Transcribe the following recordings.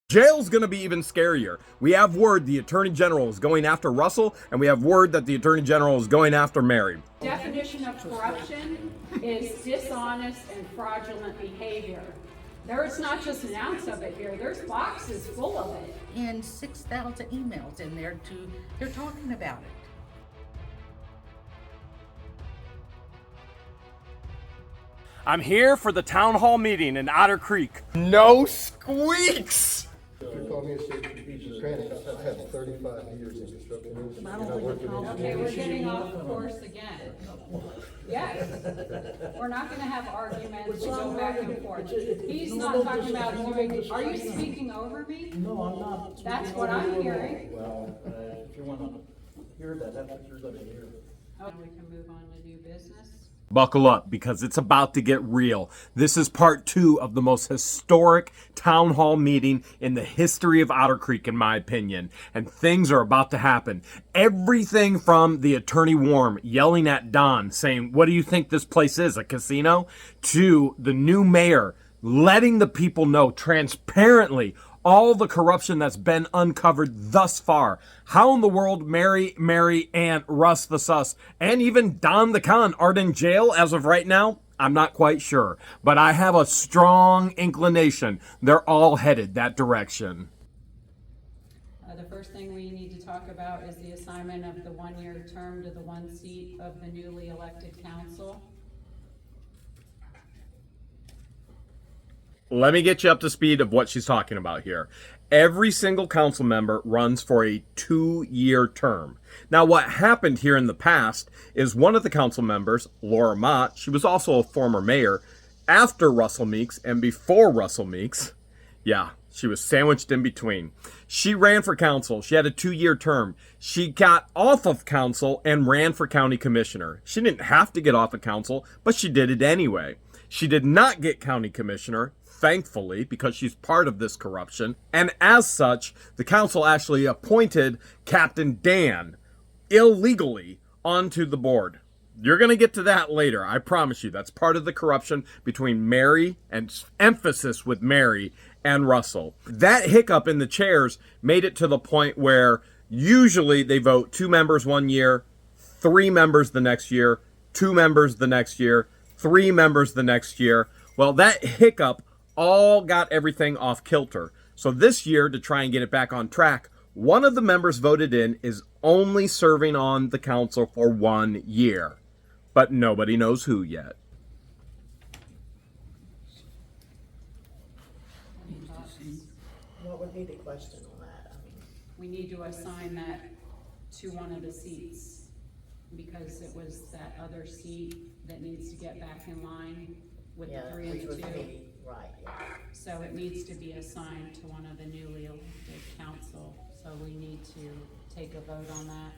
Jail's gonna be even scarier. We have word the Attorney General is going after Russell, and we have word that the Attorney General is going after Mary. Definition of corruption is dishonest and fraudulent behavior. There's not just an ounce of it here, there's boxes full of it. And 6,000 emails in there they're talking about it. I'm here for the town hall meeting in Otter Creek. No squeaks! If you call me a safety feature training, I've had 35 years in construction. Okay, we're getting off course again. Yes. We're not gonna have arguments and go back and forth. He's not talking about doing, are you speaking over me? No, I'm not. That's what I'm hearing. Well, if you want to hear that, that's what you're going to hear. Oh, we can move on to new business. Buckle up, because it's about to get real. This is part 2 of the most historic town hall meeting in the history of Otter Creek, in my opinion. And things are about to happen. Everything from the Attorney Warm yelling at Don, saying, "What do you think this place is, a casino?" to the new mayor letting the people know transparently all the corruption that's been uncovered thus far. How in the world Mary, and Russ the Sus, and even Don the Con aren't in jail as of right now, I'm not quite sure. But I have a strong inclination they're all headed that direction. The first thing we need to talk about is the assignment of the one-year term to the one seat of the newly elected council. Let me get you up to speed of what she's talking about here. Every single council member runs for a 2-year term. Now, what happened here in the past is one of the council members, Laura Mott, she was also a former mayor, after Russell Meeks and before Russell Meeks. Yeah, she was sandwiched in between. She ran for council. She had a 2-year term. She got off of council and ran for county commissioner. She didn't have to get off of council, but she did it anyway. She did not get county commissioner, thankfully, because she's part of this corruption. And as such, the council actually appointed Captain Dan illegally onto the board. You're going to get to that later, I promise you. That's part of the corruption between Mary, and emphasis with Mary, and Russell. That hiccup in the chairs made it to the point where usually they vote 2 members 1 year, 3 members the next year, 2 members the next year, 3 members the next year. Well, that hiccup all got everything off kilter. So this year, to try and get it back on track, one of the members voted in is only serving on the council for 1 year. But nobody knows who yet. What would be the question on that? We need to assign that to one of the seats because it was that other seat that needs to get back in line with the 3 and 2. Right, yeah. So it needs to be assigned to one of the newly elected council. So we need to take a vote on that.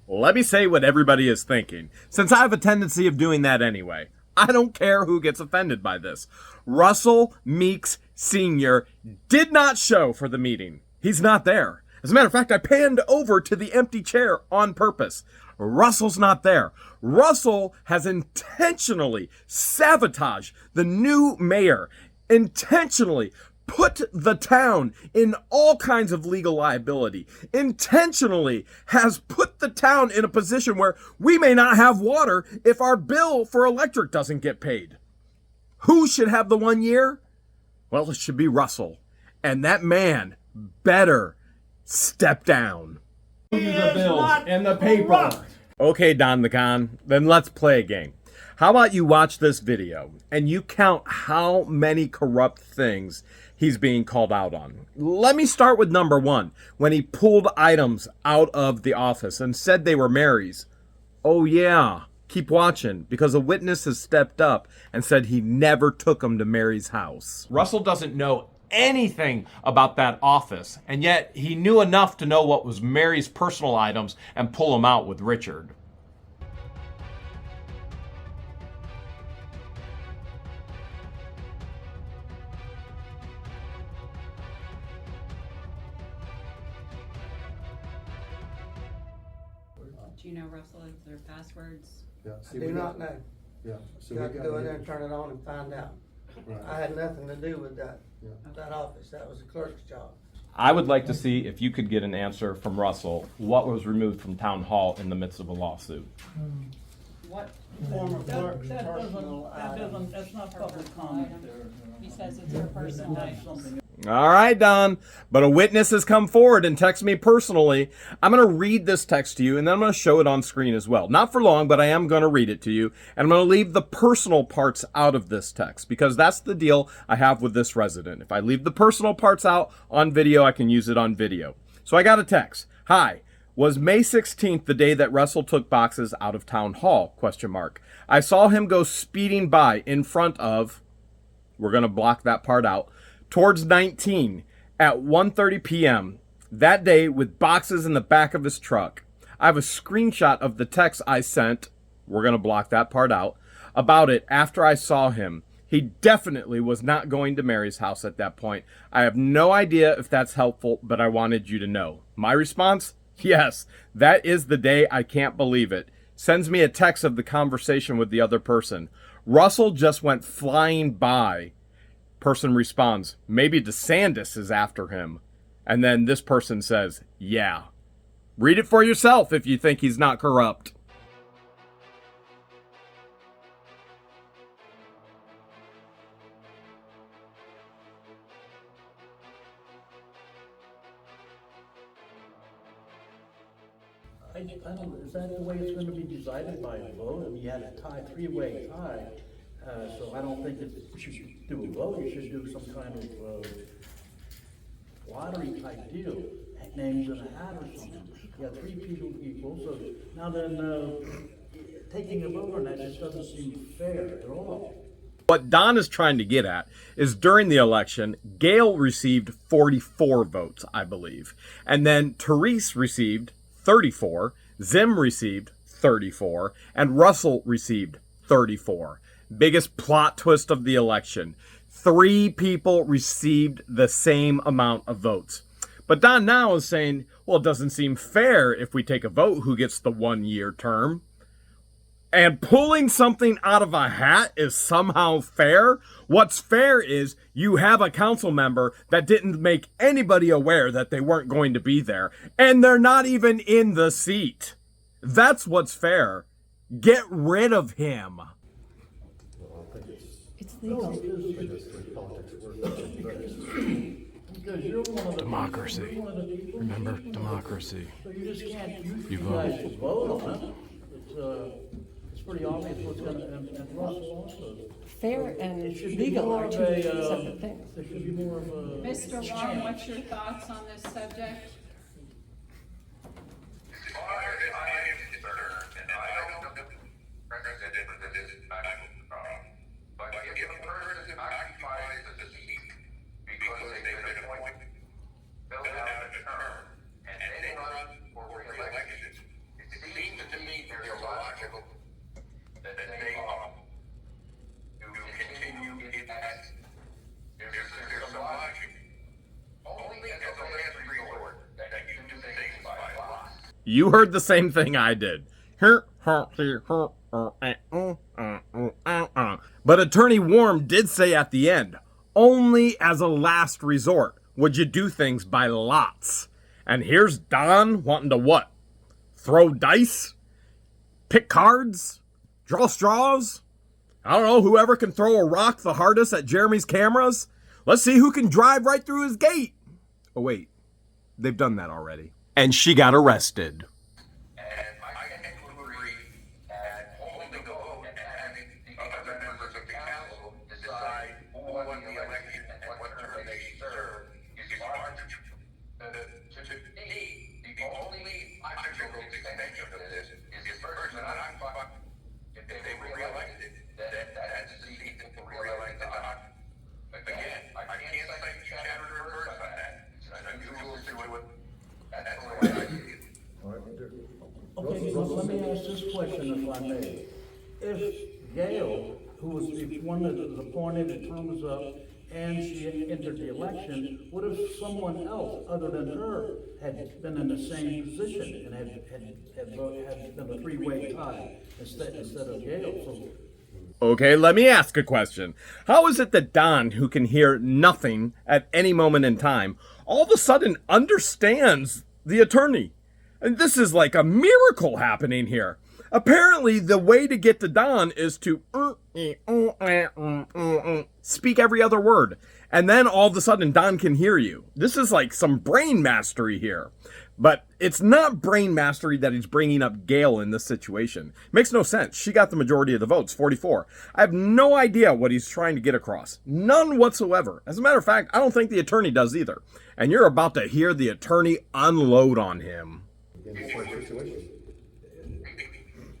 Let me say what everybody is thinking, since I have a tendency of doing that anyway. I don't care who gets offended by this. Russell Meeks Sr. did not show for the meeting. He's not there. As a matter of fact, I panned over to the empty chair on purpose. Russell's not there. Russell has intentionally sabotaged the new mayor, intentionally put the town in all kinds of legal liability, intentionally has put the town in a position where we may not have water if our bill for electric doesn't get paid. Who should have the 1 year? Well, it should be Russell. And that man better step down. The bills and the paper. Okay, Don the Con, then let's play a game. How about you watch this video and you count how many corrupt things he's being called out on. Let me start with number 1, when he pulled items out of the office and said they were Mary's. Oh yeah, keep watching, because a witness has stepped up and said he never took them to Mary's house. Russell doesn't know anything about that office, and yet he knew enough to know what was Mary's personal items and pull them out with Richard. Do you know, Russell, if their passwords? Yeah, I do not know. Yeah. So You we have to gotta go in there get- and turn it on and find out. Right. I had nothing to do with that, Yeah. that office, that was the clerk's job. I would like to see if you could get an answer from Russell, what was removed from town hall in the midst of a lawsuit? What, Former clerk's That personal item. that's not public comment there. He says it's her personal That's items. something. All right, Don, but a witness has come forward and texted me personally. I'm going to read this text to you, and then I'm going to show it on screen as well. Not for long, but I am going to read it to you, and I'm going to leave the personal parts out of this text, because that's the deal I have with this resident. If I leave the personal parts out on video, I can use it on video. So I got a text. Hi. Was May 16th the day that Russell took boxes out of town hall? Question mark. I saw him go speeding by in front of, we're going to block that part out, towards 19 at 1:30 p.m. that day with boxes in the back of his truck. I have a screenshot of the text I sent, we're going to block that part out, about it after I saw him. He definitely was not going to Mary's house at that point. I have no idea if that's helpful, but I wanted you to know. My response? Yes, that is the day. I can't believe it. Sends me a text of the conversation with the other person. Russell just went flying by. Person responds, maybe DeSantis is after him. And then this person says, yeah. Read it for yourself if you think he's not corrupt. I don't, is that the way it's gonna be decided by a vote? I mean, you had a tie, three-way tie, so I don't think you should do a vote, you should do some kind of, lottery type deal, names in a hat or something. You got three people equal, so now then, taking a vote on that just doesn't seem fair at all. What Don is trying to get at is during the election, Gail received 44 votes, I believe. And then Therese received 34, Zim received 34, and Russell received 34. Biggest plot twist of the election. 3 people received the same amount of votes. But Don now is saying, well, it doesn't seem fair if we take a vote who gets the 1-year term. And pulling something out of a hat is somehow fair? What's fair is you have a council member that didn't make anybody aware that they weren't going to be there, and they're not even in the seat. That's what's fair. Get rid of him. it's legal. Because you're one of the. Democracy. You're one of the people. Remember, democracy. So you just can't use You you guys to vote on it. It's pretty obvious what's gonna, and Russell also. Fair and It should be legal more are of two a, separate things. there should be more of a. Mr. Wong, what's your thoughts on this subject? But if a person occupies a seat because they've been appointed, they'll have a term, and they run for re-election, it seems to me very logical that they ought to continue in that. There's some logic. Only as a last resort that you do things by lot. You heard the same thing I did. But Attorney Warm did say at the end, only as a last resort would you do things by lots. And here's Don wanting to what? Throw dice? Pick cards? Draw straws? I don't know, whoever can throw a rock the hardest at Jeremy's cameras? Let's see who can drive right through his gate. Oh wait, they've done that already. And she got arrested. And I tend to agree that holding the vote and having the other members of the council decide who won the election and what term they serve is arbitrary. To me, the only logical extension of this is the person occupied, if they were reelected, that's the seat that will reelect the doctor. But again, I can't say chatter or reverse on that. It's unusual to do it. That's the way I see it. All right, there- Okay, well, let me ask this question if I may. If Gail, who was the one that was appointed and term was up, and she entered the election, what if someone else other than her had been in the same position and had been a three-way tie instead of Gail? So Okay, let me ask a question. How is it that Don, who can hear nothing at any moment in time, all of a sudden understands the attorney? And this is like a miracle happening here. Apparently, the way to get to Don is to speak every other word. And then all of a sudden, Don can hear you. This is like some brain mastery here. But it's not brain mastery that he's bringing up Gail in this situation. Makes no sense. She got the majority of the votes, 44. I have no idea what he's trying to get across. None whatsoever. As a matter of fact, I don't think the attorney does either. And you're about to hear the attorney unload on him. In this sort of situation.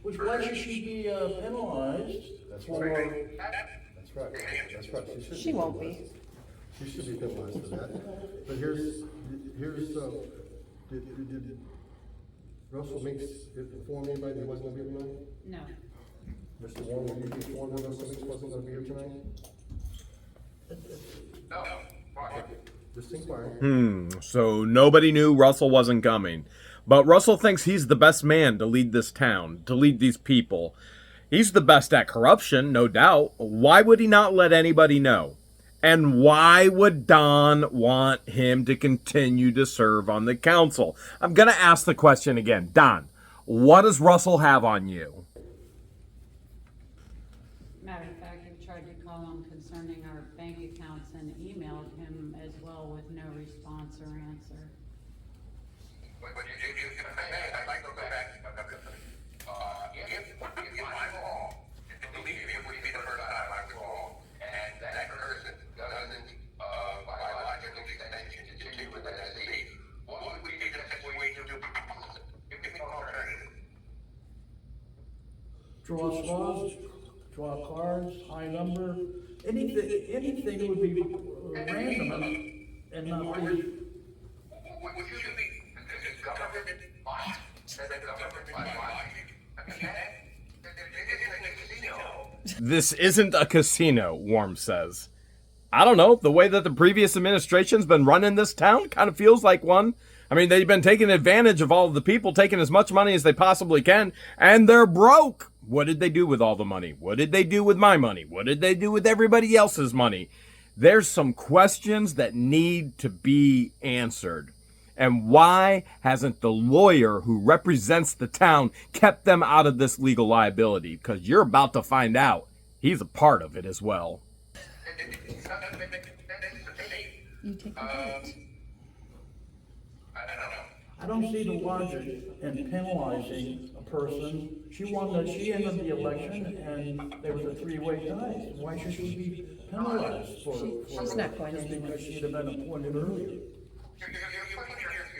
Which why should she be penalized? That's right. That's right. That's right. She won't be. She should be penalized for that. But here's, did Russell Meeks inform anybody that he wasn't gonna be here tonight? No. Mr. Warren, were you informed that Russell Meeks wasn't gonna be here tonight? No, why? Just inquiring. So nobody knew Russell wasn't coming. But Russell thinks he's the best man to lead this town, to lead these people. He's the best at corruption, no doubt. Why would he not let anybody know? And why would Don want him to continue to serve on the council? I'm going to ask the question again. Don, what does Russell have on you? Matter of fact, I tried to call him concerning our bank accounts and emailed him as well with no response or answer. But if I'd like to go back, if I'm wrong, believe me, it would be the first time I was wrong, and that person doesn't, biologically continue with that disease, what would be the best way to do? Give me an alternative. Draw straws, draw cards, high number, anything would be random and not be. What should be, this is government by, that government by logic. I mean, it isn't a casino. This isn't a casino, Worm says. I don't know, the way that the previous administration's been running this town kind of feels like one. I mean, they've been taking advantage of all of the people, taking as much money as they possibly can, and they're broke. What did they do with all the money? What did they do with my money? What did they do with everybody else's money? There's some questions that need to be answered. And why hasn't the lawyer who represents the town kept them out of this legal liability? Because you're about to find out. He's a part of it as well. You take the vote. I don't see the logic in penalizing a person. She entered the election and there was a three-way tie. Why should she be penalized for She's not going just anywhere. because she'd have been appointed earlier?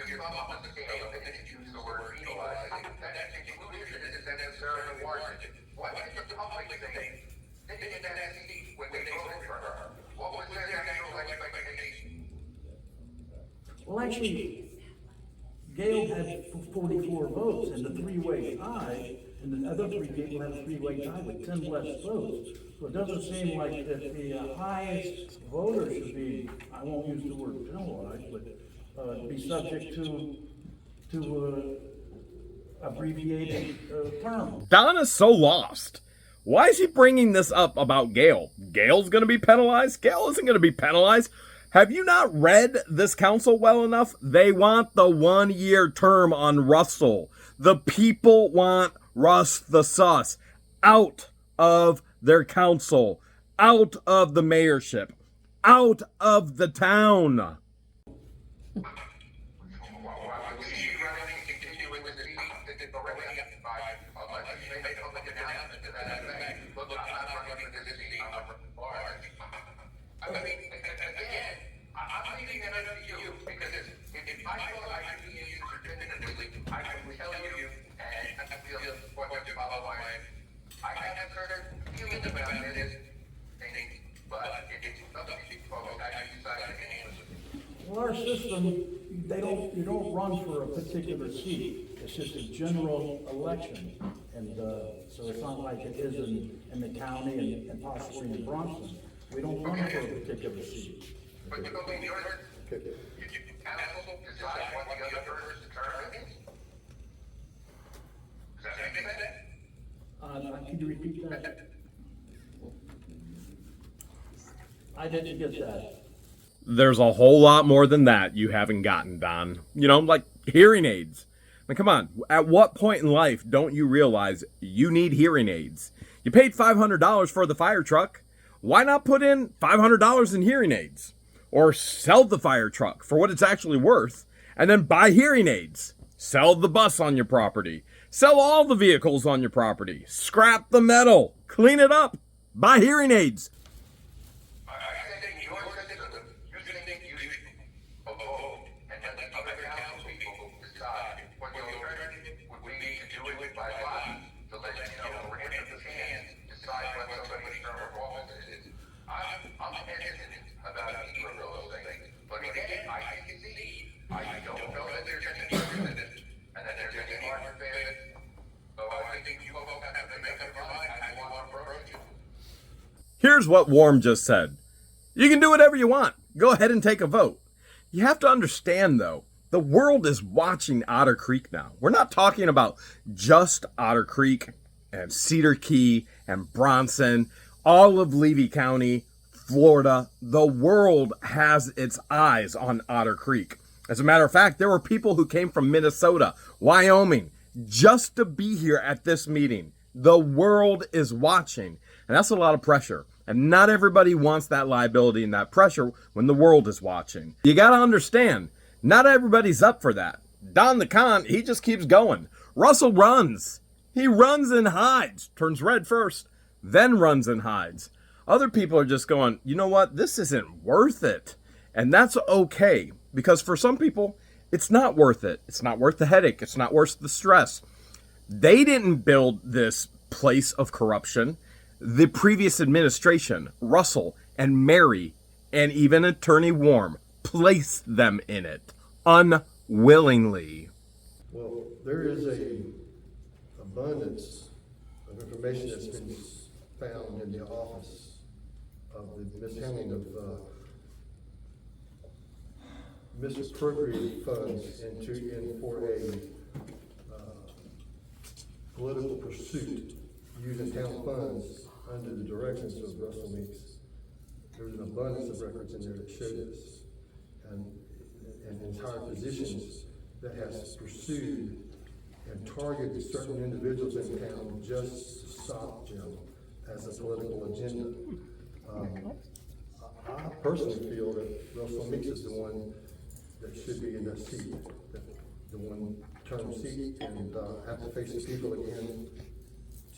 You're up on the scale and then you use the word penalize. That's included in the necessarily warranted. Why did the public say they didn't see when they voted for her? What was their natural expectation? Well, actually, Gail had 44 votes and the three-way tie, and the other three people had a three-way tie with 10 less votes. So it doesn't seem like that the highest voter should be, I won't use the word penalized, but be subject to abbreviated term. Don is so lost. Why is he bringing this up about Gail? Gail's going to be penalized? Gail isn't going to be penalized. Have you not read this council well enough? They want the 1-year term on Russell. The people want Russ the Sus out of their council, out of the mayorship, out of the town. Well, our system, you don't run for a particular seat. It's just a general election. And so it's not like it is in the county and possibly in Bronson. We don't run for a particular seat. But you go in yours, you council decide what the other person's term is? Does that make sense? Could you repeat that? I didn't get that. There's a whole lot more than that you haven't gotten, Don. You know, like hearing aids. I mean, come on. At what point in life don't you realize you need hearing aids? You paid $500 for the fire truck. Why not put in $500 in hearing aids? Or sell the fire truck for what it's actually worth, and then buy hearing aids. Sell the bus on your property. Sell all the vehicles on your property. Scrap the metal. Clean it up. Buy hearing aids. I think your system, you think you should vote and let other council people decide what the alternative would be to do it by law, to let you know we're in the hands, decide what somebody's term of office is. I'm hesitant about either of those things, but again, I can see, I don't know that there's any precedent, and that there's any hard and fast. So I think you folks have to make up your mind how you want to approach it. Here's what Warm just said. You can do whatever you want. Go ahead and take a vote. You have to understand, though, the world is watching Otter Creek now. We're not talking about just Otter Creek and Cedar Key and Bronson, all of Levy County, Florida. The world has its eyes on Otter Creek. As a matter of fact, there were people who came from Minnesota, Wyoming, just to be here at this meeting. The world is watching, and that's a lot of pressure. And not everybody wants that liability and that pressure when the world is watching. You got to understand, not everybody's up for that. Don the Con, he just keeps going. Russell runs. He runs and hides. Turns red first, then runs and hides. Other people are just going, you know what? This isn't worth it. And that's okay, because for some people, it's not worth it. It's not worth the headache. It's not worth the stress. They didn't build this place of corruption. The previous administration, Russell and Mary, and even Attorney Warm, placed them in it unwillingly. Well, there is a abundance of information that's been found in the office of the mishandling of misappropriated funds for a political pursuit using town funds under the directions of Russell Meeks. There's an abundance of records in there that show this, and entire positions that has pursued and targeted certain individuals in town just to stop them as a political agenda. I personally feel that Russell Meeks is the one that should be in that seat, the one-term seat, and have to face the people again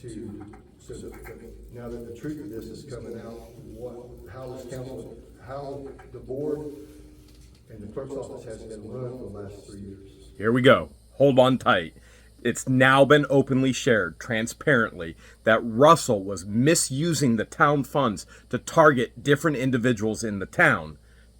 so that now that the truth of this is coming out, how the board and the clerk's office has been run for the last 3 years. Here we go. Hold on tight. It's now been openly shared, transparently, that Russell was misusing the town funds to target different individuals in the town.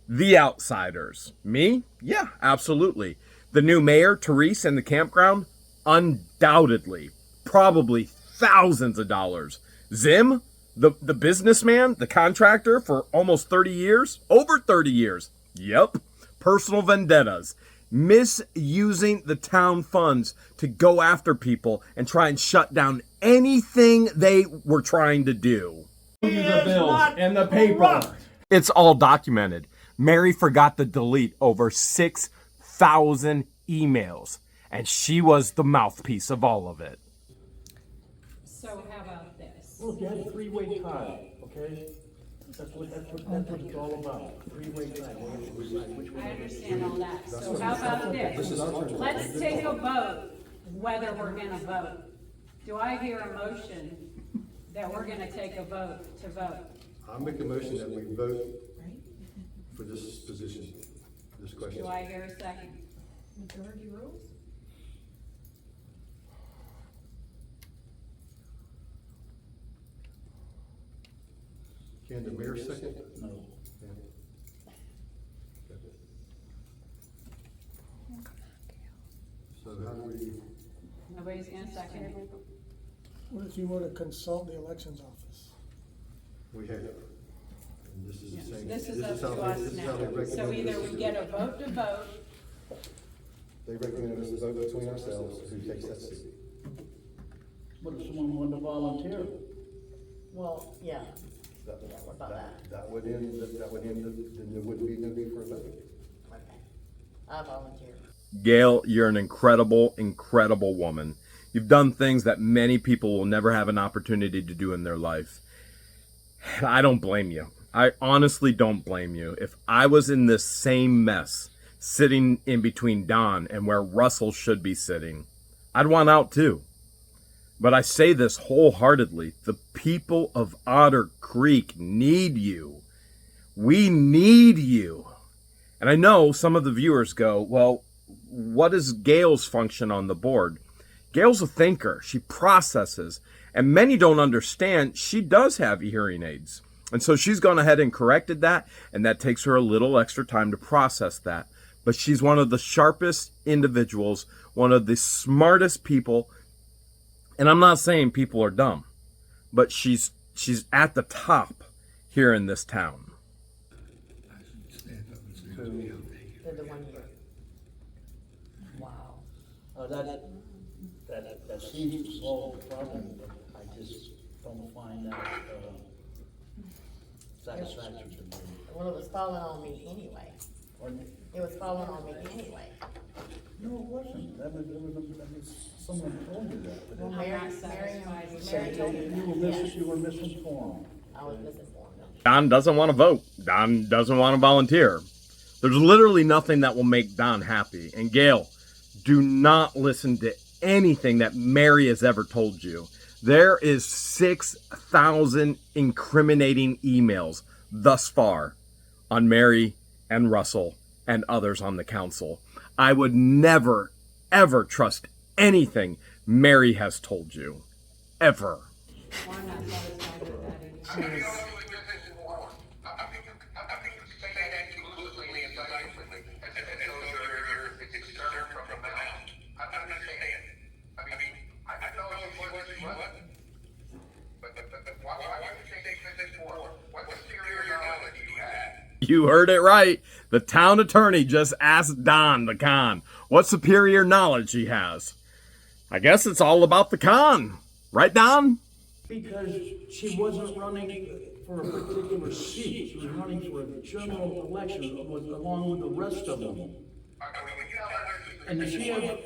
The outsiders. Me? Yeah, absolutely. The new mayor, Therese, and the campground? Undoubtedly. Probably thousands of dollars. Zim? The businessman? The contractor for almost 30 years? Over 30 years. Yep. Personal vendettas. Misusing the town funds to go after people and try and shut down anything they were trying to do. The bills and the paper. It's all documented. Mary forgot to delete over 6,000 emails, and she was the mouthpiece of all of it. So how about this? Look, you had a three-way tie, okay? That's what it's all about, three-way tie. I understand all that. So how about this? Let's take a vote whether we're gonna vote. Do I hear a motion that we're gonna take a vote to vote? I make a motion that we vote for this position, this question. Do I hear a second? Majority rules? Can the mayor second? No. Yeah. Okay. So how do we, Nobody's gonna second it. What if you were to consult the elections office? we have, and this is the same. This is up how to they- us this is how they now. recommend So either us we to get do a it. vote to vote, They recommend us to vote between ourselves, who takes that seat. What if someone wanted to volunteer? Well, yeah. What about that? That would end, then there wouldn't be no need for a vote. Okay. I volunteer. Gail, you're an incredible, incredible woman. You've done things that many people will never have an opportunity to do in their life. And I don't blame you. I honestly don't blame you. If I was in this same mess, sitting in between Don and where Russell should be sitting, I'd want out too. But I say this wholeheartedly. The people of Otter Creek need you. We need you. And I know some of the viewers go, well, what is Gail's function on the board? Gail's a thinker. She processes. And many don't understand she does have hearing aids. And so she's gone ahead and corrected that. And that takes her a little extra time to process that. But she's one of the sharpest individuals, one of the smartest people. And I'm not saying people are dumb, but she's at the top here in this town. For the 1 year. Wow. That seems to solve the problem, but I just don't find that, satisfactory to me. Well, it was falling on me anyway. Pardon me? It was falling on me anyway. No, it wasn't. That was someone told you that. Well, I'm Mary, not Mary, satisfied. Mary told me that. You were misinformed. I was misinformed. Don doesn't want to vote. Don doesn't want to volunteer. There's literally nothing that will make Don happy. And Gail, do not listen to anything that Mary has ever told you. There is 6,000 incriminating emails thus far on Mary and Russell and others on the council. I would never, ever trust anything Mary has told you. Ever. Well, I'm not satisfied with that either. I mean, you know, I think you say that too loosely and decisively, and so it's external from the mouth. I understand. I mean, I know what you want, but why would you say this for? What superior knowledge do you have? You heard it right. The town attorney just asked Don the con what superior knowledge he has. I guess it's all about the con. Right, Don? Because she wasn't running for a particular seat. She was running for a general election along with the rest of them. And she had,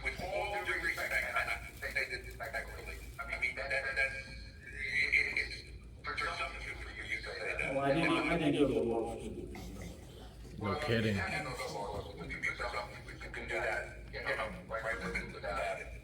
With all due respect, well, I didn't go to law school. No kidding.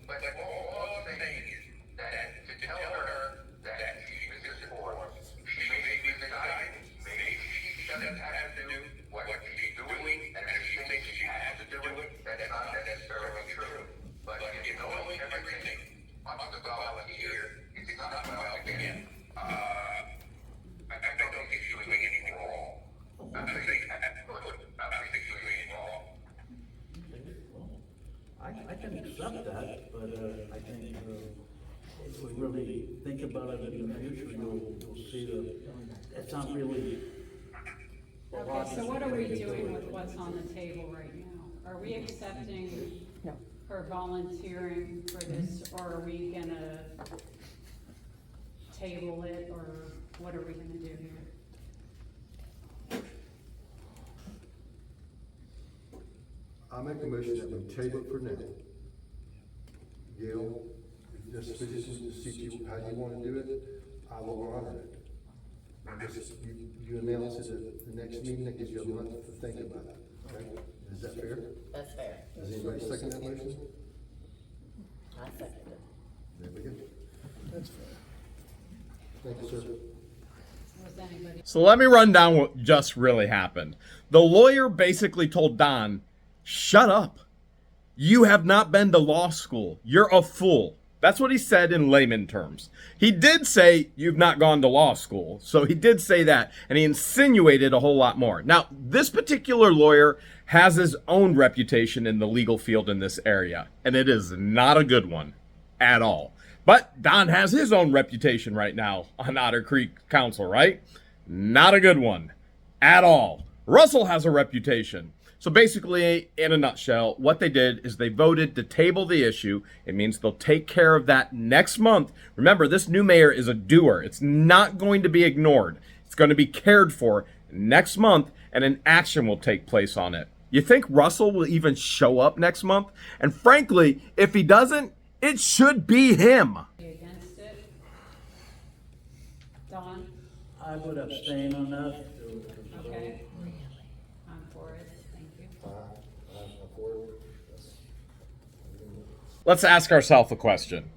But all I'm saying is that to tell her that she was misinformed, she may be misguided, maybe she doesn't have to do what she's doing, and if she thinks she has to do it, that's not necessarily true. But you know everything about the volunteer, it's not well again. I don't think she's doing anything wrong. I'm not saying she's doing anything wrong. I can accept that, but I think if we really think about it in the future, you'll see that it's not really. Okay, so what are we doing with what's on the table right now? Are we accepting her volunteering for this, or are we gonna table it, or what are we gonna do here? I make a motion that we table it for now. Gail, if this position to see how you want to do it, I will honor it. And just, you announce it at the next meeting, that gives you a month to think about it, okay? Is that fair? That's fair. Does anybody second that motion? I second it. There we go. That's fair. Thank you, sir. Was anybody? So let me run down what just really happened. The lawyer basically told Don, shut up. You have not been to law school. You're a fool. That's what he said in layman terms. He did say you've not gone to law school. So he did say that, and he insinuated a whole lot more. Now, this particular lawyer has his own reputation in the legal field in this area, and it is not a good one at all. But Don has his own reputation right now on Otter Creek Council, right? Not a good one at all. Russell has a reputation. So basically, in a nutshell, what they did is they voted to table the issue. It means they'll take care of that next month. Remember, this new mayor is a doer. It's not going to be ignored. It's going to be cared for next month, and an action will take place on it. You think Russell will even show up next month? And frankly, if he doesn't, it should be him. Against it? Don? I would abstain on that. Okay. I'm for it, thank you. Let's ask ourselves a question.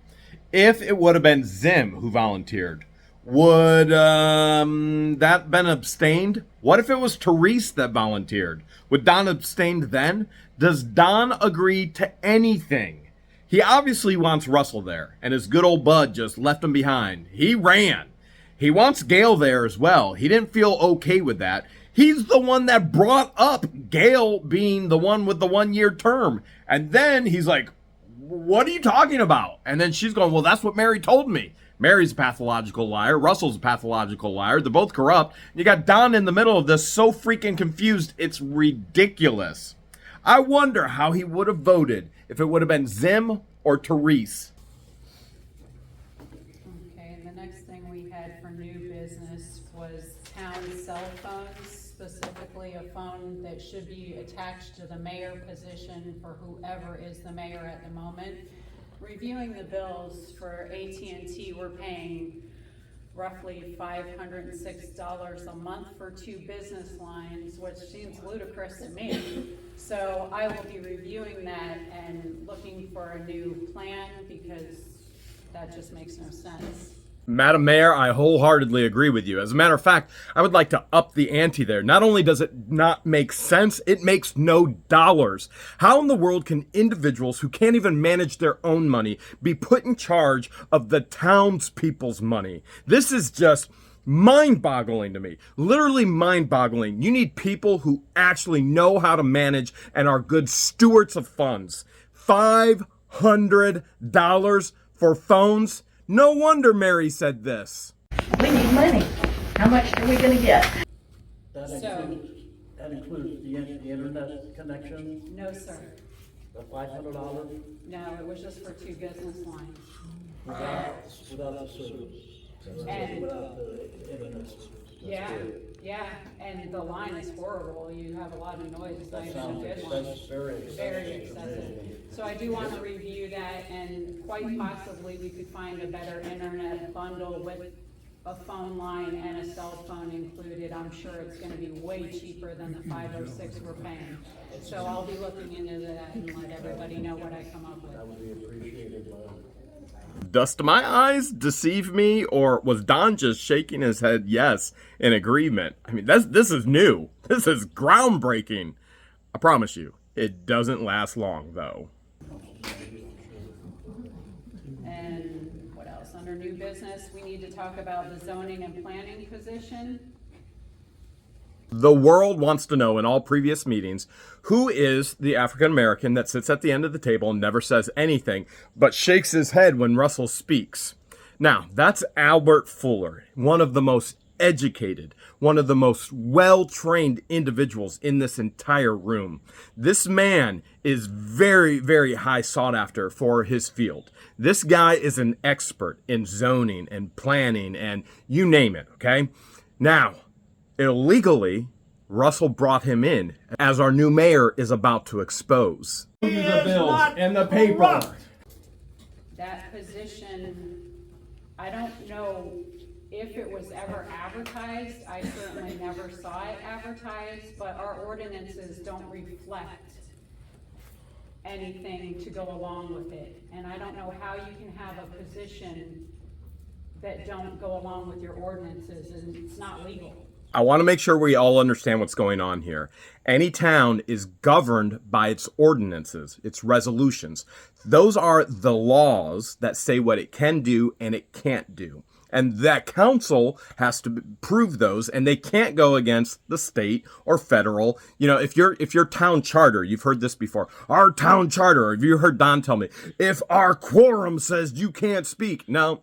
If it would have been Zim who volunteered, would that been abstained? What if it was Therese that volunteered? Would Don abstained then? Does Don agree to anything? He obviously wants Russell there, and his good old bud just left him behind. He ran. He wants Gail there as well. He didn't feel okay with that. He's the one that brought up Gail being the one with the 1-year term. And then he's like, what are you talking about? And then she's going, well, that's what Mary told me. Mary's a pathological liar. Russell's a pathological liar. They're both corrupt. You got Don in the middle of this, so freaking confused, it's ridiculous. I wonder how he would have voted if it would have been Zim or Therese. Okay, and the next thing we had for new business was town cell phones, specifically a phone that should be attached to the mayor position for whoever is the mayor at the moment. Reviewing the bills for AT&T, we're paying roughly $506 a month for 2 business lines, which seems ludicrous to me. So I will be reviewing that and looking for a new plan because that just makes no sense. Madam Mayor, I wholeheartedly agree with you. As a matter of fact, I would like to up the ante there. Not only does it not make sense, it makes no dollars. How in the world can individuals who can't even manage their own money be put in charge of the townspeople's money? This is just mind-boggling to me. Literally mind-boggling. You need people who actually know how to manage and are good stewards of funds. $500 for phones? No wonder Mary said this. We need money. How much are we gonna get? That So- includes the internet connection, No, sir. the $500 No, it was just for 2 business lines. without the service. And- Without the internet service. Yeah, and the line is horrible. You have a lot of noise. It's not That even a sounds good one. excessive, very excessive. Very excessive. So I do want to review that, and quite possibly we could find a better internet bundle with a phone line and a cell phone included. I'm sure it's gonna be way cheaper than the $506 we're paying. So I'll be looking into that and let everybody know what I come up with. That would be appreciated, Does my eyes deceive me, or was Don just shaking his head yes in agreement? I mean, this is new. This is groundbreaking. I promise you, it doesn't last long, though. And what else? Under new business, we need to talk about the zoning and planning position. The world wants to know in all previous meetings who is the African American that sits at the end of the table and never says anything but shakes his head when Russell speaks. Now, that's Albert Fuller, one of the most educated, one of the most well-trained individuals in this entire room. This man is very, very high sought after for his field. This guy is an expert in zoning and planning and you name it, okay? Now, illegally, Russell brought him in, as our new mayor is about to expose. The bills and the paper. That position, I don't know if it was ever advertised. I certainly never saw it advertised, but our ordinances don't reflect anything to go along with it. And I don't know how you can have a position that don't go along with your ordinances, and it's not legal. I want to make sure we all understand what's going on here. Any town is governed by its ordinances, its resolutions. Those are the laws that say what it can do and it can't do. And that council has to prove those, and they can't go against the state or federal. You know, if your town charter, you've heard this before, our town charter, or have you heard Don tell me, if our quorum says you can't speak, no.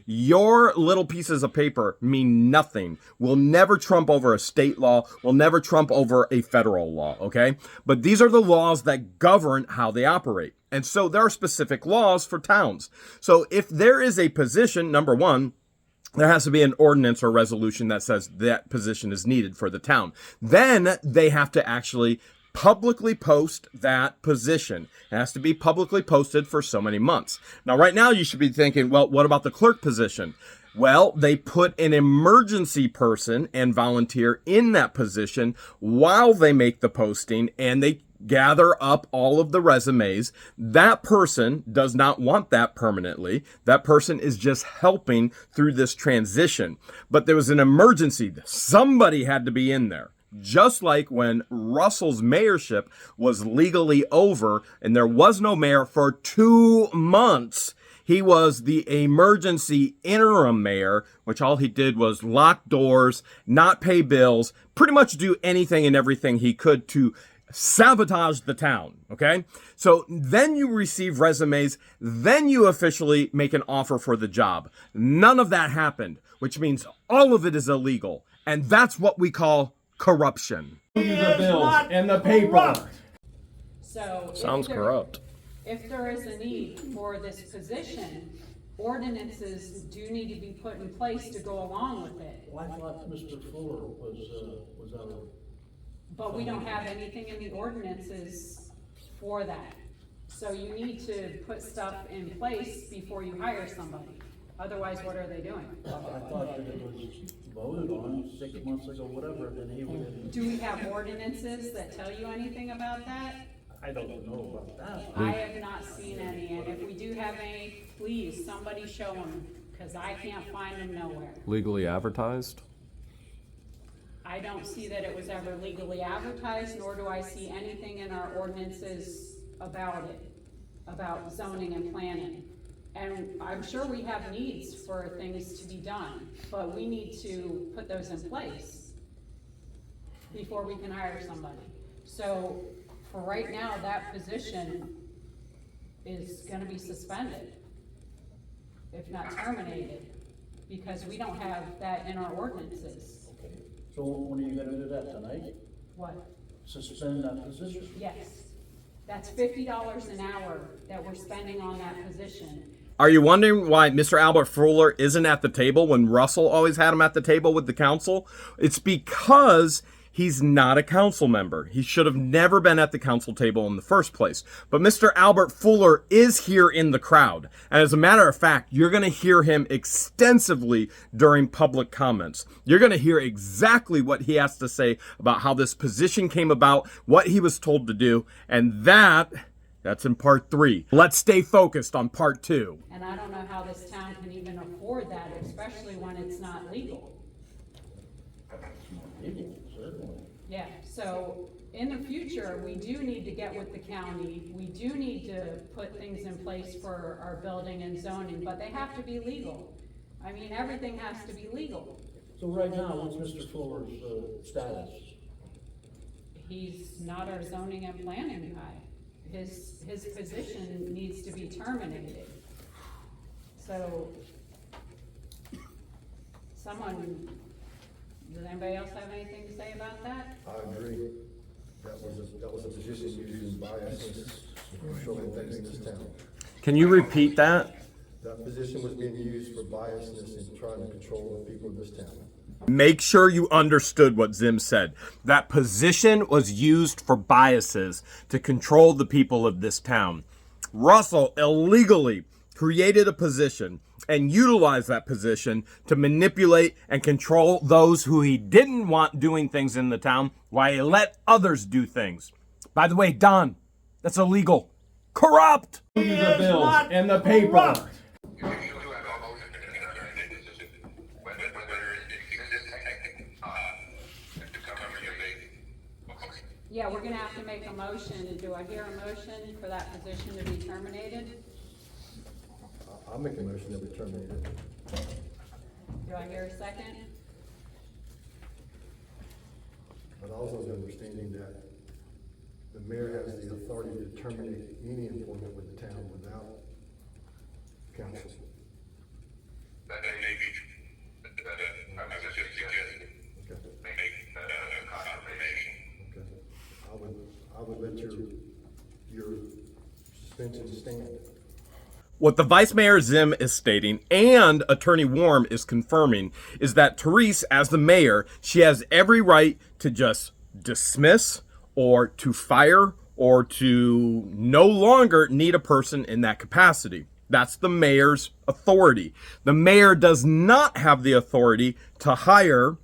Your little pieces of paper mean nothing. Will never trump over a state law, will never trump over a federal law, okay? But these are the laws that govern how they operate. And so there are specific laws for towns. So if there is a position, number one, there has to be an ordinance or resolution that says that position is needed for the town. Then they have to actually publicly post that position. It has to be publicly posted for so many months. Now, right now, you should be thinking, well, what about the clerk position? Well, they put an emergency person and volunteer in that position while they make the posting, and they gather up all of the resumes. That person does not want that permanently. That person is just helping through this transition. But there was an emergency. Somebody had to be in there. Just like when Russell's mayorship was legally over and there was no mayor for 2 months. He was the emergency interim mayor, which all he did was lock doors, not pay bills, pretty much do anything and everything he could to sabotage the town, okay? So then you receive resumes, then you officially make an offer for the job. None of that happened, which means all of it is illegal. And that's what we call corruption. The bills and the paper. So Sounds corrupt. If there is a need for this position, ordinances do need to be put in place to go along with it. Well, I thought Mr. Fuller was out of. But we don't have anything in the ordinances for that. So you need to put stuff in place before you hire somebody. Otherwise, what are they doing? I thought that it was voted on 6 months ago, whatever, then he would. Do we have ordinances that tell you anything about that? I don't know about that. I have not seen any, and if we do have any, please, somebody show them, because I can't find them nowhere. Legally advertised? I don't see that it was ever legally advertised, nor do I see anything in our ordinances about it, about zoning and planning. And I'm sure we have needs for things to be done, but we need to put those in place before we can hire somebody. So for right now, that position is gonna be suspended, if not terminated, because we don't have that in our ordinances. Okay. So when are you gonna do that, tonight? What? Suspend that position? Yes. That's $50 an hour that we're spending on that position. Are you wondering why Mr. Albert Fuller isn't at the table when Russell always had him at the table with the council? It's because he's not a council member. He should have never been at the council table in the first place. But Mr. Albert Fuller is here in the crowd. And as a matter of fact, you're going to hear him extensively during public comments. You're going to hear exactly what he has to say about how this position came about, what he was told to do, and that's in part 3. Let's stay focused on part 2. And I don't know how this town can even afford that, especially when it's not legal. Certainly. Yeah, so in the future, we do need to get with the county. We do need to put things in place for our building and zoning, but they have to be legal. I mean, everything has to be legal. So right now, what's Mr. Fuller's status? He's not our zoning and planning guy. His position needs to be terminated. So, does anybody else have anything to say about that? I agree. That was a position used by us in controlling things in this town. Can you repeat that? That position was being used for biasness and trying to control the people of this town. Make sure you understood what Zim said. That position was used for biases to control the people of this town. Russell illegally created a position and utilized that position to manipulate and control those who he didn't want doing things in the town while he let others do things. By the way, Don, that's illegal. Corrupt! The bills and the paper. Yeah, we're gonna have to make a motion. Do I hear a motion for that position to be terminated? I'll make a motion that we terminate it. Do I hear a second? But also the understanding that the mayor has the authority to terminate any employment with the town without council. That may be, I was just suggesting, Okay, make a confirmation. okay. I would let your suspension stand. What the Vice Mayor Zim is stating and Attorney Warm is confirming is that Therese, as the mayor, she has every right to just dismiss or to fire or to no longer need a person in that capacity. That's the mayor's authority. The mayor does not have the authority to hire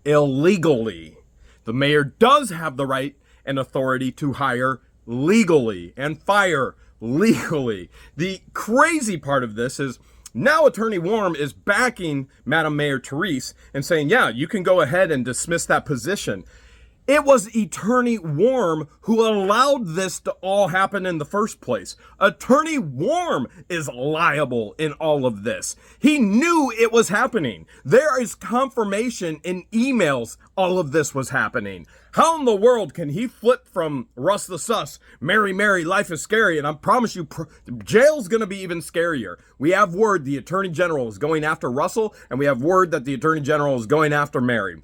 illegally. The mayor does have the right and authority to hire legally and fire legally. The crazy part of this is now Attorney Warm is backing Madam Mayor Therese and saying, yeah, you can go ahead and dismiss that position. It was Attorney Warm who allowed this to all happen in the first place. Attorney Warm is liable in all of this. He knew it was happening. There is confirmation in emails all of this was happening. How in the world can he flip from Russ the Sus, Mary, Mary, life is scary, and I promise you, jail's gonna be even scarier. We have word the Attorney General is going after Russell, and we have word that the Attorney General is going after Mary.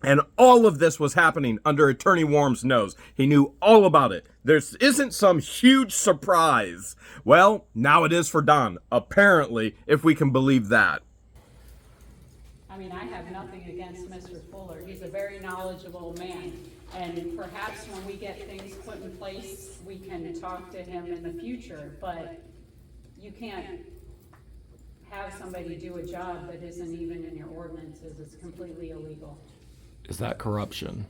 And all of this was happening under Attorney Warm's nose. He knew all about it. There isn't some huge surprise. Well, now it is for Don, apparently, if we can believe that. I mean, I have nothing against Mr. Fuller. He's a very knowledgeable man. And perhaps when we get things put in place, we can talk to him in the future. But you can't have somebody do a job that isn't even in your ordinances. It's completely illegal. Is that corruption?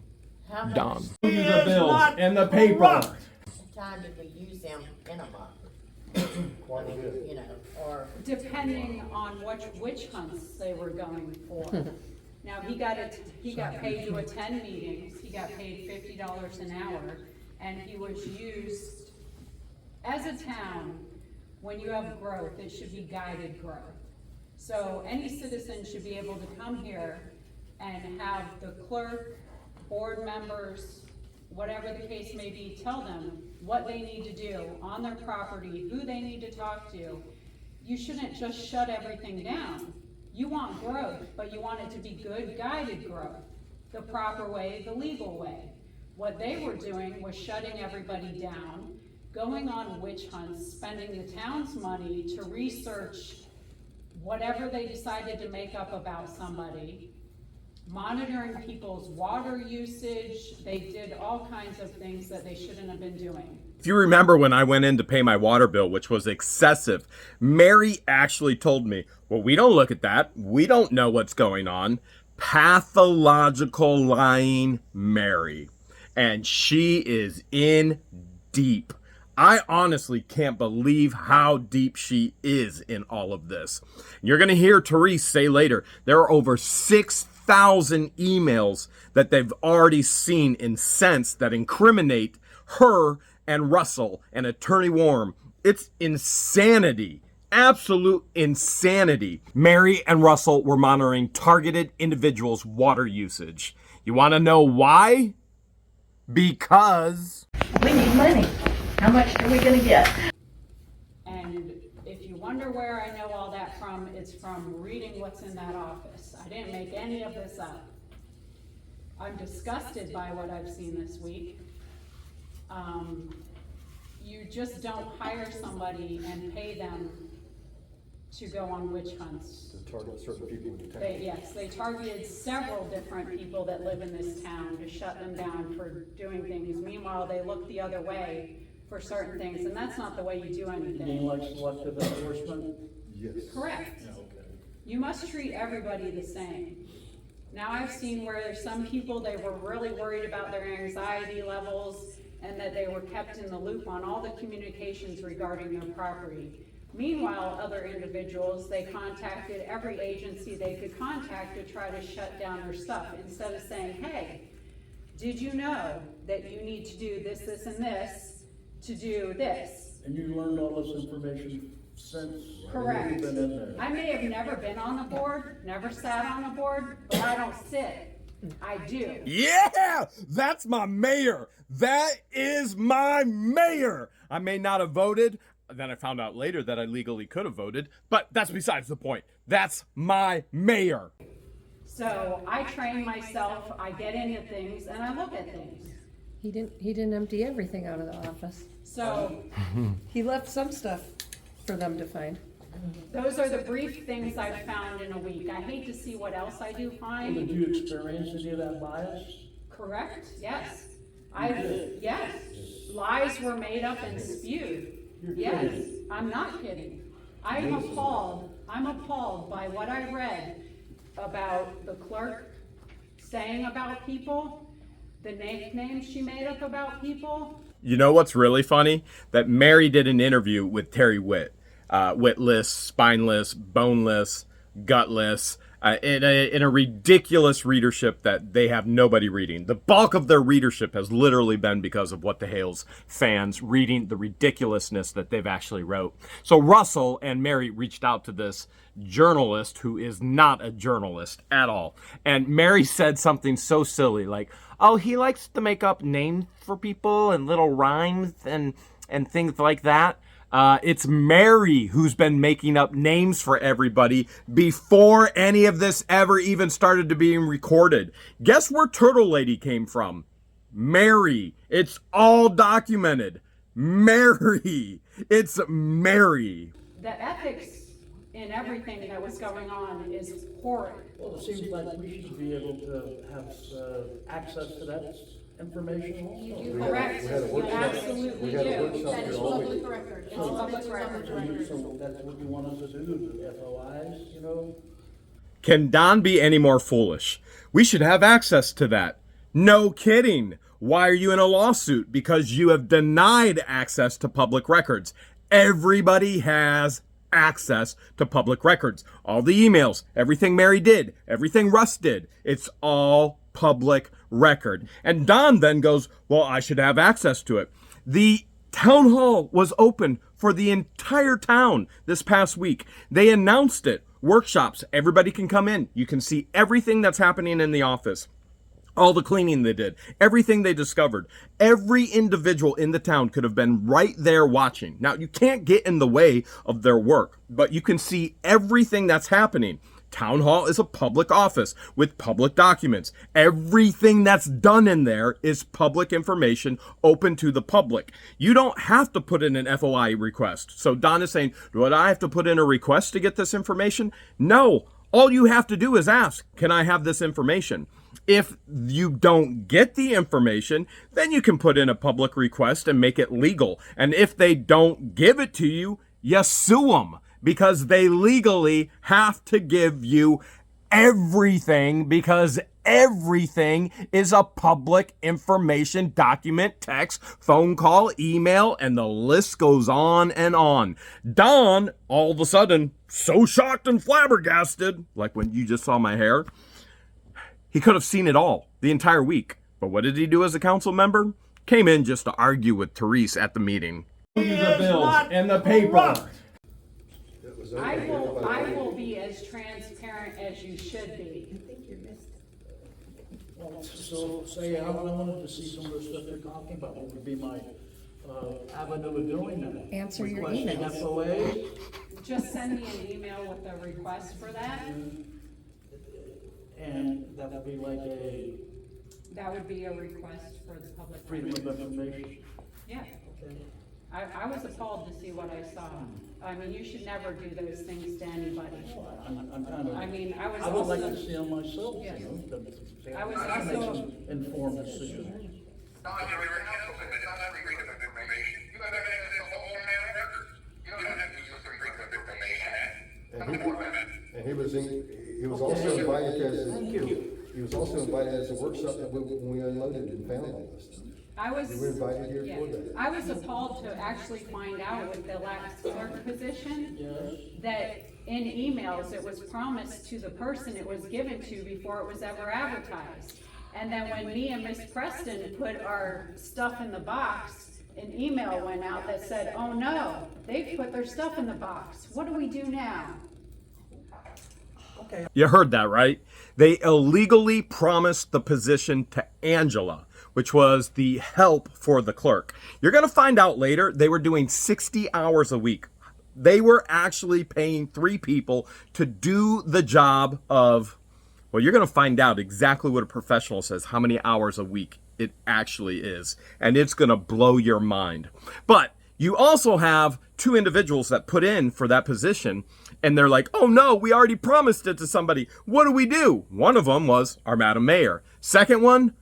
How much Don. The bills and the paper. time did we use them in a month? Quite a bit. You know, or, Depending on which witch hunts they were going for. Now, he got paid to attend meetings, he got paid $50 an hour, and he was used, as a town, when you have growth, it should be guided growth. So any citizen should be able to come here and have the clerk, board members, whatever the case may be, tell them what they need to do on their property, who they need to talk to. You shouldn't just shut everything down. You want growth, but you want it to be good, guided growth, the proper way, the legal way. What they were doing was shutting everybody down, going on witch hunts, spending the town's money to research whatever they decided to make up about somebody, monitoring people's water usage. They did all kinds of things that they shouldn't have been doing. If you remember when I went in to pay my water bill, which was excessive, Mary actually told me, well, we don't look at that. We don't know what's going on. Pathological lying Mary. And she is in deep. I honestly can't believe how deep she is in all of this. You're going to hear Therese say later, there are over 6,000 emails that they've already seen and sensed that incriminate her and Russell and Attorney Warm. It's insanity. Absolute insanity. Mary and Russell were monitoring targeted individuals' water usage. You want to know why? Because we need money. How much are we gonna get? And if you wonder where I know all that from, it's from reading what's in that office. I didn't make any of this up. I'm disgusted by what I've seen this week. You just don't hire somebody and pay them to go on witch hunts. To target certain people in the town. They targeted several different people that live in this town to shut them down for doing things. Meanwhile, they look the other way for certain things, and that's not the way you do You mean anything. like selective enforcement? Yes. Correct. Yeah, okay. You must treat everybody the same. Now, I've seen where there's some people, they were really worried about their anxiety levels and that they were kept in the loop on all the communications regarding their property. Meanwhile, other individuals, they contacted every agency they could contact to try to shut down their stuff instead of saying, hey, did you know that you need to do this, this, and this to do this? And you learned all this information since Correct. you've been in there? I may have never been on a board, never sat on a board, but I don't sit. I do. Yeah, that's my mayor. That is my mayor. I may not have voted. Then I found out later that I legally could have voted, but that's besides the point. That's my mayor. So I train myself, I get into things, and I look at things. He didn't empty everything out of the office. So He left some stuff for them to find. those are the brief things I've found in a week. I hate to see what else I do Did find. you experience any of that bias? Correct? Yes. Yes. Lies were made up and spewed. Yes. I'm not kidding. I'm appalled by what I read about the clerk saying about people, the nicknames she made up about people. You know what's really funny? That Mary did an interview with Terry Witt. Witless, spineless, boneless, gutless, in a ridiculous readership that they have nobody reading. The bulk of their readership has literally been because of What the Hale's fans reading the ridiculousness that they've actually wrote. So Russell and Mary reached out to this journalist who is not a journalist at all. And Mary said something so silly like, oh, he likes to make up names for people and little rhymes and things like that. It's Mary who's been making up names for everybody before any of this ever even started to being recorded. Guess where Turtle Lady came from? Mary. It's all documented. Mary. It's Mary. The ethics in everything that was going on is horrid. Well, it seems like we should be able to have access to that information also. Correct. We had a You workshop. absolutely We had a do. workshop here all week. record. It's public record. So that's what you want us to do, the FOIs, you know? Can Don be any more foolish? We should have access to that. No kidding. Why are you in a lawsuit? Because you have denied access to public records. Everybody has access to public records. All the emails, everything Mary did, everything Russ did, it's all public record. And Don then goes, well, I should have access to it. The town hall was open for the entire town this past week. They announced it. Workshops, everybody can come in. You can see everything that's happening in the office. All the cleaning they did, everything they discovered. Every individual in the town could have been right there watching. Now, you can't get in the way of their work, but you can see everything that's happening. Town hall is a public office with public documents. Everything that's done in there is public information open to the public. You don't have to put in an FOI request. So Don is saying, do I have to put in a request to get this information? No. All you have to do is ask, can I have this information? If you don't get the information, then you can put in a public request and make it legal. And if they don't give it to you, you sue them because they legally have to give you everything because everything is a public information document, text, phone call, email, and the list goes on and on. Don, all of a sudden, so shocked and flabbergasted, like when you just saw my hair, he could have seen it all the entire week. But what did he do as a council member? Came in just to argue with Therese at the meeting. The bills and the paper. It was I okay. will be as transparent as you should be. Well, so say I wanted to see some of the stuff they're talking about, what would be my avenue of doing that? Answer your Requesting emails. FOAs? Just send me an email with a request for that. And that would be like a That would be a request for the public. freedom of information. Yeah. Okay. I was appalled to see what I saw. I mean, you should never do those things to anybody. I'm kind of. I mean, I was I would like also- to see them myself, you Yes. know, I was to make also- some informed decisions. Don, you were counsel, but it's not freedom of information. You have access to the whole town records. You don't have to use the freedom of information. And he was also invited he was also invited as a workshop that when we unloaded and found all this stuff. You were invited here yeah. for that. I was appalled to actually find out with the last clerk position that in emails, it was promised to the person it was given to before it was ever advertised. And then when me and Miss Preston put our stuff in the box, an email went out that said, oh no, they've put their stuff in the box. What do we do now? You heard that, right? They illegally promised the position to Angela, which was the help for the clerk. You're going to find out later they were doing 60 hours a week. They were actually paying 3 people to do the job of, well, you're going to find out exactly what a professional says, how many hours a week it actually is. And it's going to blow your mind. But you also have 2 individuals that put in for that position, and they're like, oh no, we already promised it to somebody. What do we do? One of them was our Madam Mayor. Second one,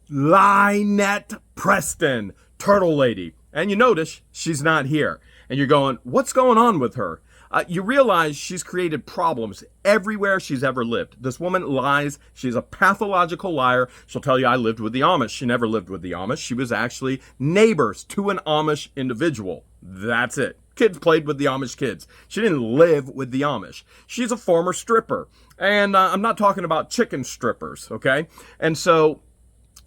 Lynette Preston, Turtle Lady. And you notice she's not here. And you're going, what's going on with her? You realize she's created problems everywhere she's ever lived. This woman lies. She's a pathological liar. She'll tell you, I lived with the Amish. She never lived with the Amish. She was actually neighbors to an Amish individual. That's it. Kids played with the Amish kids. She didn't live with the Amish. She's a former stripper. And I'm not talking about chicken strippers, okay? And so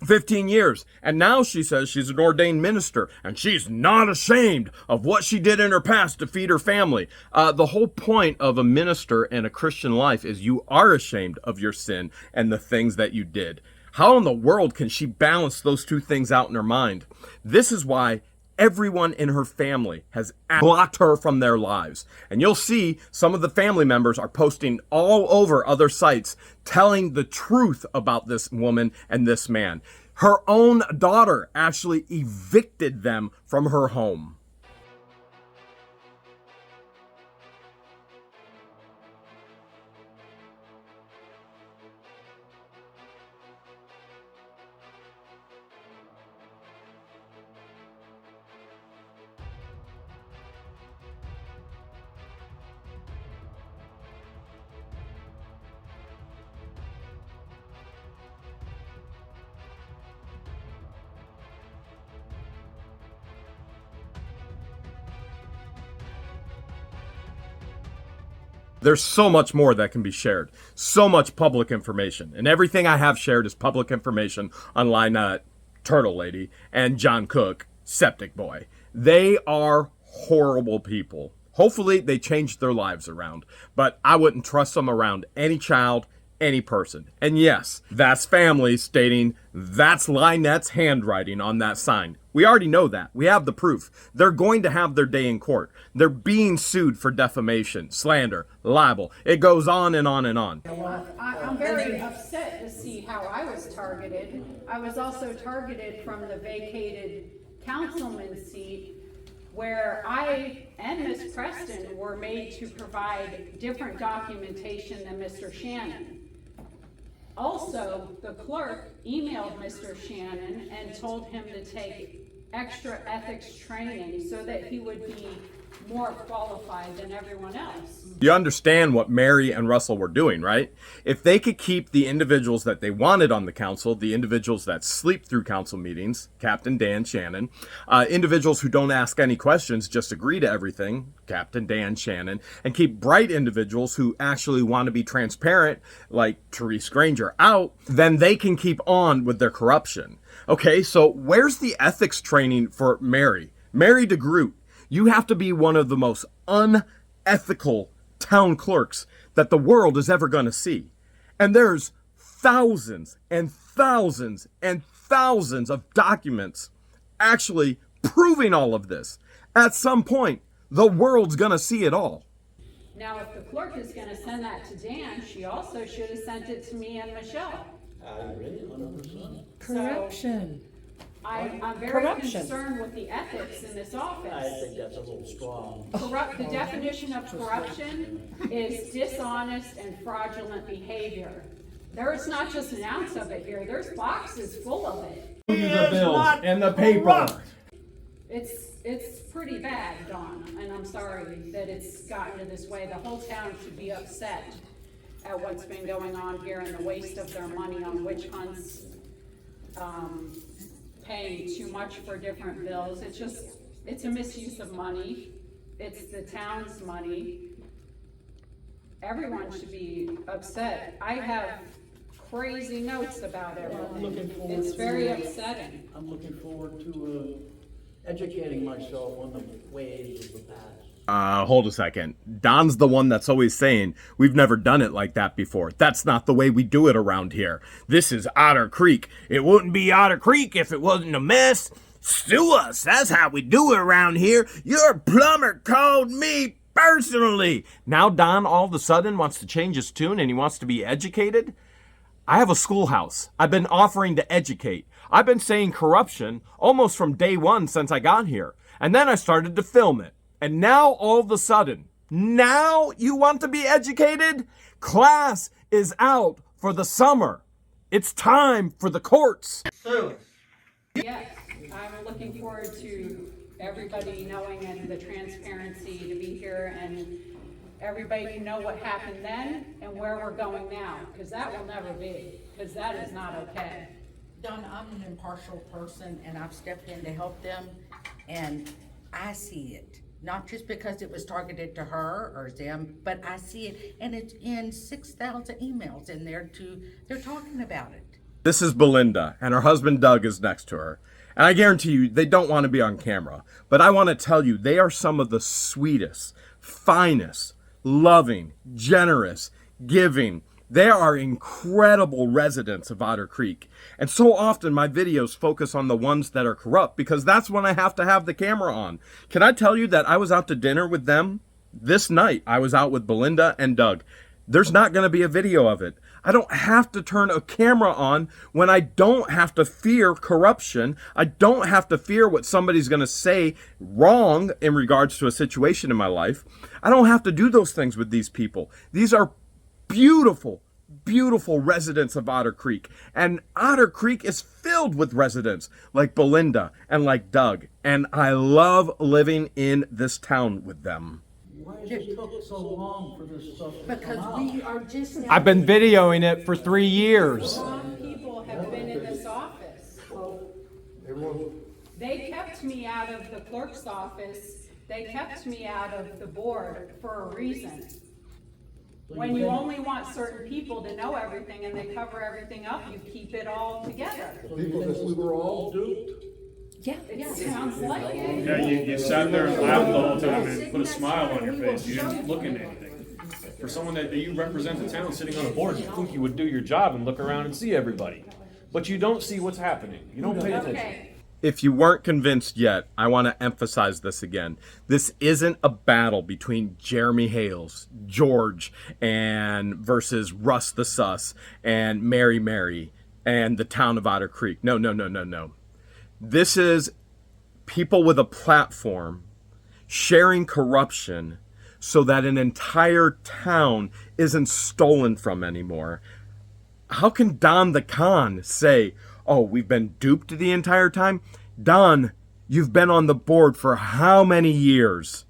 15 years. And now she says she's an ordained minister and she's not ashamed of what she did in her past to feed her family. The whole point of a minister and a Christian life is you are ashamed of your sin and the things that you did. How in the world can she balance those 2 things out in her mind? This is why everyone in her family has blocked her from their lives. And you'll see some of the family members are posting all over other sites telling the truth about this woman and this man. Her own daughter actually evicted them from her home. There's so much more that can be shared. So much public information. And everything I have shared is public information on Lynette, Turtle Lady, and John Cook, Septic Boy. They are horrible people. Hopefully they changed their lives around. But I wouldn't trust them around any child, any person. And yes, that's family stating that's Lynette's handwriting on that sign. We already know that. We have the proof. They're going to have their day in court. They're being sued for defamation, slander, libel. It goes on and on and on. I'm very upset to see how I was targeted. I was also targeted from the vacated councilman seat where I and Ms. Preston were made to provide different documentation than Mr. Shannon. Also, the clerk emailed Mr. Shannon and told him to take extra ethics training so that he would be more qualified than everyone else. You understand what Mary and Russell were doing, right? If they could keep the individuals that they wanted on the council, the individuals that sleep through council meetings, Captain Dan Shannon, individuals who don't ask any questions, just agree to everything, Captain Dan Shannon, and keep bright individuals who actually want to be transparent, like Therese Granger, out, then they can keep on with their corruption. Okay, so where's the ethics training for Mary? Mary DeGroot. You have to be one of the most unethical town clerks that the world is ever going to see. And there's thousands and thousands and thousands of documents actually proving all of this. At some point, the world's going to see it all. Now, if the clerk is going to send that to Dan, she also should have sent it to me and Michelle. I agree, 100%. Corruption. I'm very Corruption. concerned with the ethics in this I office. think that's a little strong. The definition of corruption is dishonest and fraudulent behavior. There is not just an ounce of it here, there's boxes full of it. The bills and the paper. It's pretty bad, Dawn, and I'm sorry that it's gotten to this way. The whole town should be upset at what's been going on here and the waste of their money on witch hunts, paying too much for different bills. It's a misuse of money. It's the town's money. Everyone should be upset. I have crazy notes about everything. It's very upsetting. I'm looking forward to educating myself on the ways of the past. Hold a second. Don's the one that's always saying, we've never done it like that before. That's not the way we do it around here. This is Otter Creek. It wouldn't be Otter Creek if it wasn't a mess. Sue us. That's how we do it around here. Your plumber called me personally. Now Don all of a sudden wants to change his tune and he wants to be educated. I have a schoolhouse. I've been offering to educate. I've been saying corruption almost from day one since I got here. And then I started to film it. And now all of a sudden, now you want to be educated? Class is out for the summer. It's time for the courts. Sue us. Yes, I'm looking forward to everybody knowing and the transparency to be here and everybody know what happened then and where we're going now, because that will never be, because that is not okay. Donna, I'm an impartial person and I've stepped in to help them and I see it. Not just because it was targeted to her or them, but I see it and it's in 6,000 emails in there they're talking about it. This is Belinda, and her husband Doug is next to her. And I guarantee you, they don't want to be on camera. But I want to tell you, they are some of the sweetest, finest, loving, generous, giving. They are incredible residents of Otter Creek. And so often my videos focus on the ones that are corrupt because that's when I have to have the camera on. Can I tell you that I was out to dinner with them this night? I was out with Belinda and Doug. There's not going to be a video of it. I don't have to turn a camera on when I don't have to fear corruption. I don't have to fear what somebody's going to say wrong in regards to a situation in my life. I don't have to do those things with these people. These are beautiful, beautiful residents of Otter Creek. And Otter Creek is filled with residents like Belinda and like Doug. And I love living in this town with them. Why has it took so long for this stuff to come Because out? we are just now. I've been videoing it for 3 years. Some people have been in this office. Everyone, They kept me out of the clerk's office. They kept me out of the board for a reason. When you only want certain people to know everything and they cover everything up, you keep it all together. So you think we were all duped? Yeah. It sounds like it. Yeah, you sat there and laughed the whole time and put a smile on your face. You didn't look into anything. For someone that you represent the town sitting on a board, you think you would do your job and look around and see everybody. But you don't see what's happening. You don't pay attention. Okay. If you weren't convinced yet, I want to emphasize this again. This isn't a battle between Jeremy Hales, George, and versus Russ the Sus, and Mary, and the town of Otter Creek. No. This is people with a platform sharing corruption so that an entire town isn't stolen from anymore. How can Don the Con say, oh, we've been duped the entire time? Don, you've been on the board for how many years?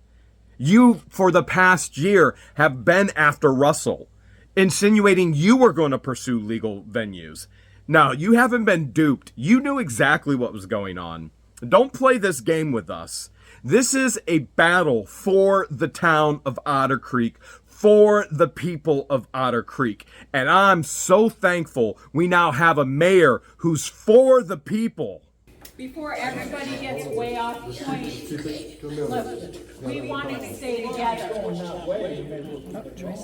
You, for the past year, have been after Russell, insinuating you were going to pursue legal venues. Now, you haven't been duped. You knew exactly what was going on. Don't play this game with us. This is a battle for the town of Otter Creek, for the people of Otter Creek. And I'm so thankful we now have a mayor who's for the people. Before everybody gets way off point, look, we want to stay together.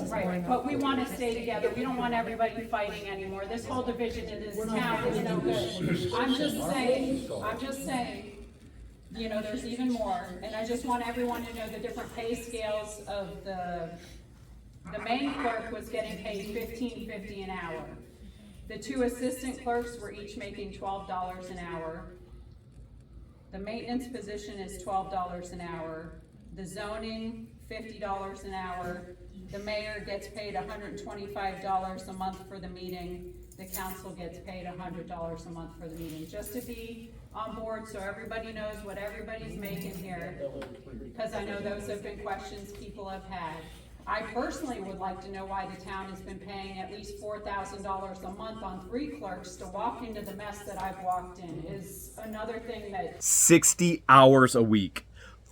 Right, but we want to stay together. We don't want everybody fighting anymore. This whole division in this town is no good. I'm just saying, you know, there's even more. And I just want everyone to know the different pay scales of the main clerk was getting paid $15.50 an hour. The 2 assistant clerks were each making $12 an hour. The maintenance position is $12 an hour. The zoning, $50 an hour. The mayor gets paid $125 a month for the meeting. The council gets paid $100 a month for the meeting. Just to be on board so everybody knows what everybody's making here, because I know those have been questions people have had. I personally would like to know why the town has been paying at least $4,000 a month on 3 clerks to walk into the mess that I've walked in is another thing that... 60 hours a week,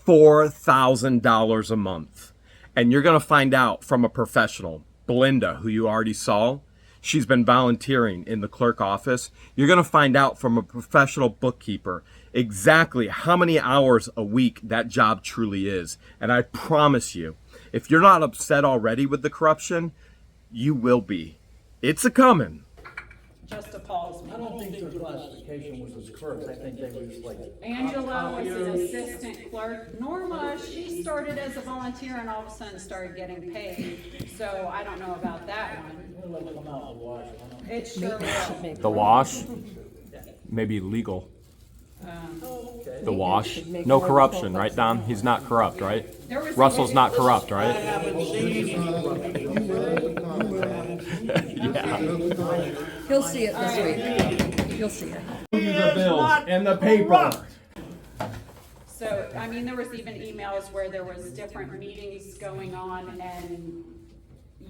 $4,000 a month. And you're going to find out from a professional, Belinda, who you already saw. She's been volunteering in the clerk office. You're going to find out from a professional bookkeeper exactly how many hours a week that job truly is. And I promise you, if you're not upset already with the corruption, you will be. It's a coming. Just appalls me. I don't think their classification was as clerks, I think they was like. Angela was an assistant clerk. Norma, she started as a volunteer and all of a sudden started getting paid. So I don't know about that one. We'll let it come out in the wash, why not? It sure will. The wash, maybe legal. The wash, no corruption, right, Don? He's not corrupt, right? There was Russell's not corrupt, right? He'll see it this week. You'll see it. The bills and the paper. So, I mean, there was even emails where there was different meetings going on and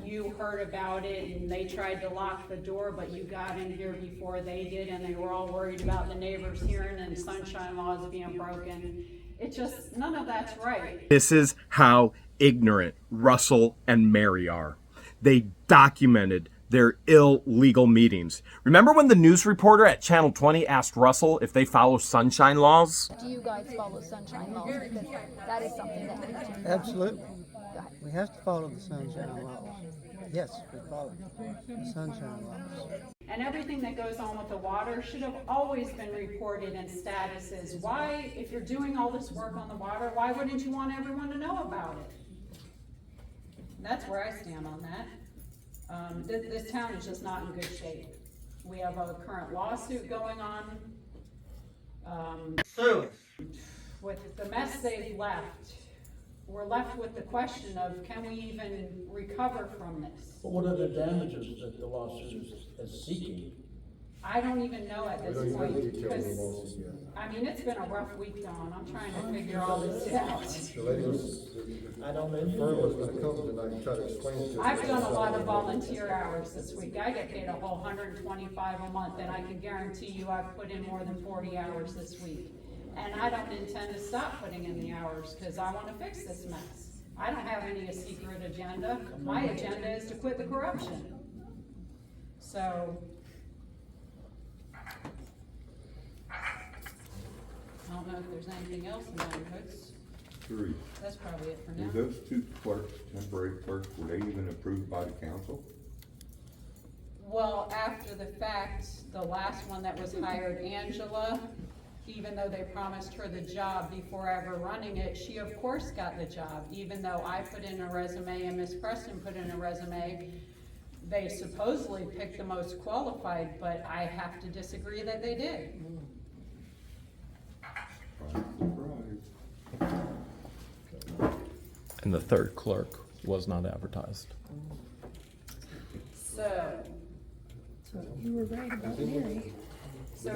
you heard about it and they tried to lock the door, but you got in here before they did and they were all worried about the neighbors hearing and sunshine laws being broken. It just, none of that's right. This is how ignorant Russell and Mary are. They documented their illegal meetings. Remember when the news reporter at Channel 20 asked Russell if they follow sunshine laws? Do you guys follow sunshine laws? Because that is something that needs to be. Absolutely. We have to follow the sunshine laws. Yes, we follow the sunshine laws. And everything that goes on with the water should have always been reported in statuses. Why, if you're doing all this work on the water, why wouldn't you want everyone to know about it? That's where I stand on that. This town is just not in good shape. We have a current lawsuit going on. With the mess they've left, we're left with the question of, can we even recover from this? But what are the damages that the lawsuit is seeking? I don't even know at We this don't even know the point, details of the because, lawsuit yet. I mean, it's been a rough week, Dawn. I'm trying to figure all this out. The lady was, I don't the firm was gonna come tonight and try to explain to us. I've done a lot of volunteer hours this week. I get paid a whole $125 a month, and I can guarantee you I've put in more than 40 hours this week. And I don't intend to stop putting in the hours, because I want to fix this mess. I don't have any secret agenda. My agenda is to quit the corruption. So, I don't know if there's anything else in my notes. Three. That's probably it for Were now. those two clerks, temporary clerks, were they even approved by the council? Well, after the fact, the last one that was hired, Angela, even though they promised her the job before ever running it, she of course got the job, even though I put in a resume and Miss Preston put in a resume. They supposedly picked the most qualified, but I have to disagree that they did. Surprise. And the third clerk was not advertised. So, So you were right about Mary. so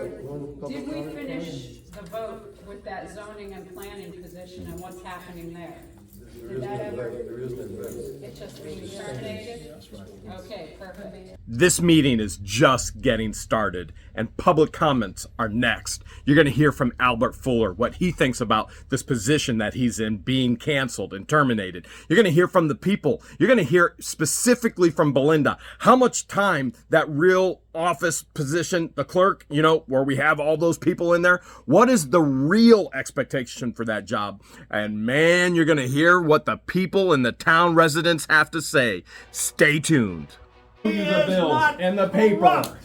did we finish the vote with that zoning and planning position and what's happening there? There is no vote, there is no vote. It just being terminated? Okay, perfect. This meeting is just getting started, and public comments are next. You're going to hear from Albert Fuller what he thinks about this position that he's in being canceled and terminated. You're going to hear from the people. You're going to hear specifically from Belinda how much time that real office position, the clerk, you know, where we have all those people in there, what is the real expectation for that job? And man, you're going to hear what the people and the town residents have to say. Stay tuned. The bills and the paper.